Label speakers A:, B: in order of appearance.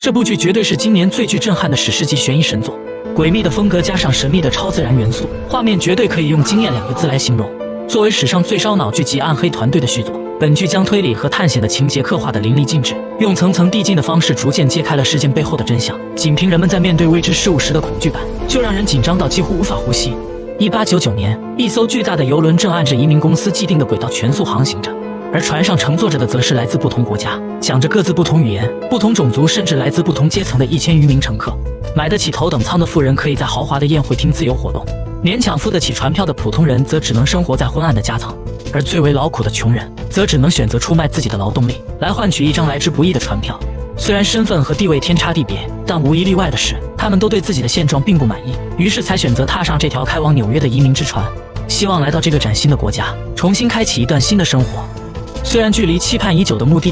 A: 这部剧绝对是今年最具震撼的史诗级悬疑神作，诡秘的风格加上神秘的超自然元素，画面绝对可以用惊艳2个字来形容。作为史上最烧脑剧集暗黑团队的续作，本剧将推理和探险的情节刻画得淋漓尽致，用层层递进的方式逐渐揭开了事件背后的真相。仅凭人们在面对未知事物时的恐惧感，就让人紧张到几乎无法呼吸。1899年，一艘巨大的游轮正按着移民公司既定的轨道全速航行着，而船上乘坐着的则是来自不同国家、讲着各自不同语言、不同种族，甚至来自不同阶层的1000余名乘客。买得起头等舱的富人可以在豪华的宴会厅自由活动，勉强付得起船票的普通人则只能生活在昏暗的夹层，而最为劳苦的穷人则只能选择出卖自己的劳动力来换取一张来之不易的船票。虽然身份和地位天差地别，但无一例外的是，他们都对自己的现状并不满意，于是才选择踏上这条开往纽约的移民之船，希望来到这个崭新的国家，重新开启一段新的生活。虽然距离期盼已久的目的